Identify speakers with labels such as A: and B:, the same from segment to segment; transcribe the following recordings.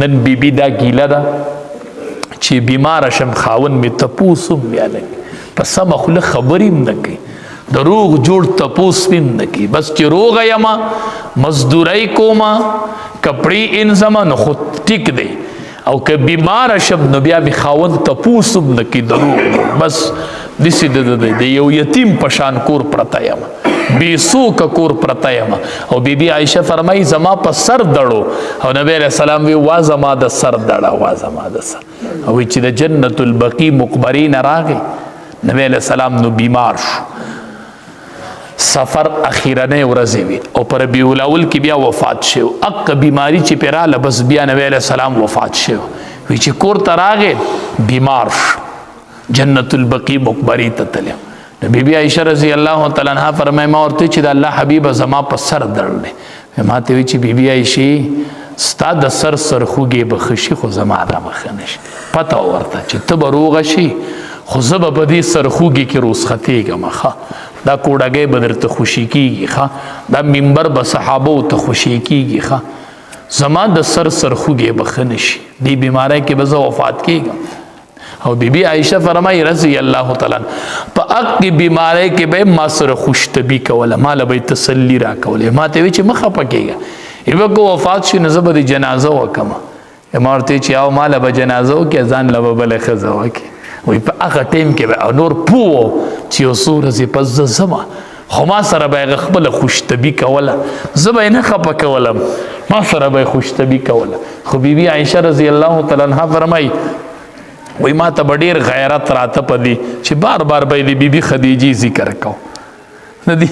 A: نن بیبي دا ګیله ده چې بیماره شم خاوند مې تپوس هم بیا نه کوي، په سمه خوله خبرې هم نه کوي، د روغ جوړ تپوس هم نه کوي، بس چې روغه یمه مزدورۍ کومه کپړې انځمه نو خو ټیک دی، او که بیماره شم نو بیا مې خاوند تپوس هم نه کوي د روغ، بس داسې د یو یتیم په شان کور پرته یمه، بې څوکه کور پرته یمه. او بیبي عایشه فرمایي زما په سر دړو، او نبی علیه السلام وی وا زما د سر دړه، وا زما د سر، او چې د جنت البقیع مقبرې نه راغی نبی علیه السلام نو بیمار شو، سفر اخیرنۍ ورځې وي او په ربیع الاول کې بیا وفات شو، اق بیماری چې پې راله بس بیا نبی علیه السلام وفات شو، وی چې کور ته راغی بیمار شو، جنت البقیع مقبرې ته تللی. بی بی عائشہ رضی اللہ تعالیٰ عنہ فرمائے ما ورته چې د الله حبیب زما په سر درد دی، ما ته وی چې بی بی عائشہ ستا د سر سرخوږی به ښه شي خو زما دا مخه نه شي، پته ورته چې ته به روغه شي خو زه به په دې سرخوږي کې روسختېږم، ښه دا کوډګۍ به درته خوشي کېږي، ښه دا منبر به صحابو ته خوشي کېږي، ښه زما د سر سرخوږی به ښه نه شي، دې بیماری کې به زه وفات کېږم. او بی بی عائشہ فرمائی رضی اللہ تعالیٰ پا اقی بیماری کے بے ما سر خوشتبی کولا، ما لبای تسلی را کولا، ما تیوی چی مخا پکے گا ایوہ کو وفات شی نزبا دی جنازہ وکما، ما ورتی چی آو ما لبا جنازہ وکی ازان لبا بل خزا وکی، وی پا اقا ٹیم کے بے نور پوو چی اصور ازی پس زما خو ما سر بای غخبل خوشتبی کولا، زبای نخا پکولا ما سر بای خوشتبی کولا. خو بی بی عائشہ رضی اللہ تعالیٰ عنہ فرمائی وی ما ته به ډېر غیرت راته پدی چې بار بار به د بیبي خدیجې ذکر کو ندی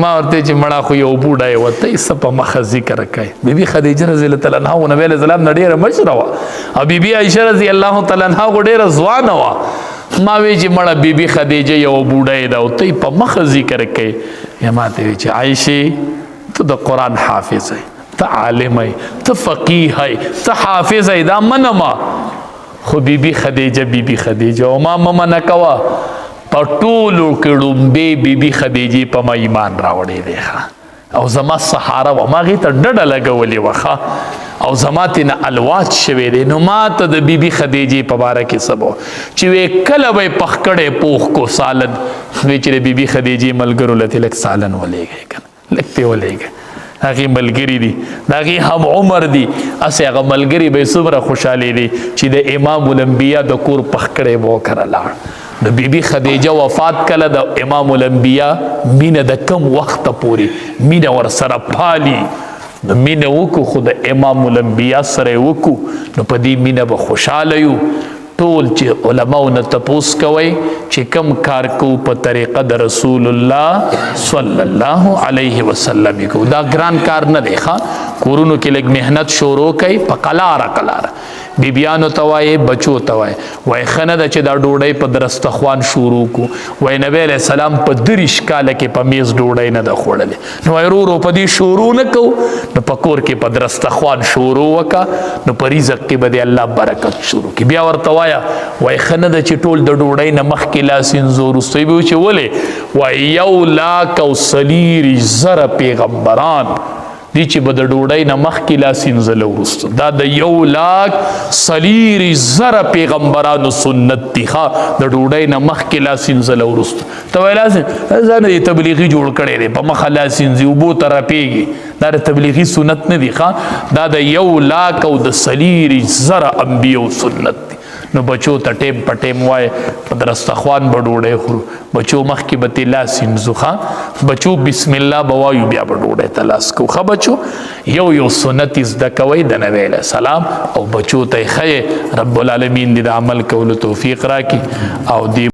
A: ما ورته چې مړه خو یو بوډا یې وته یې څه په مخه ذکر کوي. بیبي خدیجه رضی الله تعالی عنها نبی علیه السلام نه ډېره مشره وه، او بیبي عایشه رضی الله تعالی عنها خو ډېره ځوانه وه، ما وی چې مړه بیبي خدیجه یو بوډا یې ده او ته یې په مخه ذکر کوي. ما ته وی چې عایشې ته د قرآن حافظ یې، ته عالم یې، ته فقیه یې، ته حافظ یې، دا منما خو بیبی خدیجه او ما ممنه کوا په ټولو کې ړومبې بیبي خدیجې په ما ایمان راوړی دی ښه، او زما سهاره وه ما هغې ته ډډه لګولې وه ښه، او زما ترېنه الوات شوی دی. نو ما ته د بیبي خدیجې په باره کې څه به چې وی کله به یې پخ کړی پوخ کو سالن، وی چې د بیبي خدیجې ملګرو له لږ سالن ولېږئ که نه لږ ترې ولېږئ، هغې ملګري دي د هغې هم عمر دي، هسې هغه ملګري به یې څومره خوشحالې دي چې د امام الانبیا د کور پخ کړی به وکره لاړ. د بیبي خدیجه وفات کله د امام الانبیا مینه د کم وخته پورې مینه ورسره پالي، نو مینه وکړو خو د امام الانبیا سره یې وکړو نو په دې مینه به خوشحاله یو. ټول چې علماو نه تپوس کوئ چې کم کار کو په طریقه د رسول الله صلی الله علیه وسلم کو، دا ګران کار نه دی ښه، کورونو کې لږ محنت شروع کوئ په قلاره قلاره، بیبیانو ته وایې بچو ته وایې وایي ښه نه ده چې دا ډوډۍ په درستخوان شروع کو، وایي نبی علیه السلام په 30 کاله کې په میز ډوډۍ نه ده خوړلې، نو وایي ورو ورو په دې شروع نه کوو نو په کور کې په درستخوان شروع وکړه نو په رزق کې به د الله برکت شروع کړي. بیا ورته وایه وایي ښه نه ده چې ټول د ډوډۍ نه مخکې لاس وینځو وروستوی به چې ولې وایي 1,40,000 پیغمبران دی چې به د ډوډۍ نه مخکې لاس وینځله وروسته، دا د 1,40,000 پیغمبرانو سنت دی ښه، د ډوډۍ نه مخکې لاس وینځله وروسته. ته وایي لاس ځان یې تبلیغي جوړ کړی دی په مخه لاس وینځي اوبو ته رپېږي، دا د تبلیغي سنت نه دی ښه، دا د 1,40,000 انبیو سنت دی. نو بچو ته ټیم په ټیم وای په درستخوان به ډوډۍ خورو، بچو مخکې به ترې لاس وینځو ښه، بچو بسم الله به وایو بیا به ډوډۍ ته لاس کوو ښه. بچو یو سنت زده کوئ د نبی علیه السلام، او بچو ته یې ښیې، رب العالمین دې د عمل کولو توفیق راکړي او دې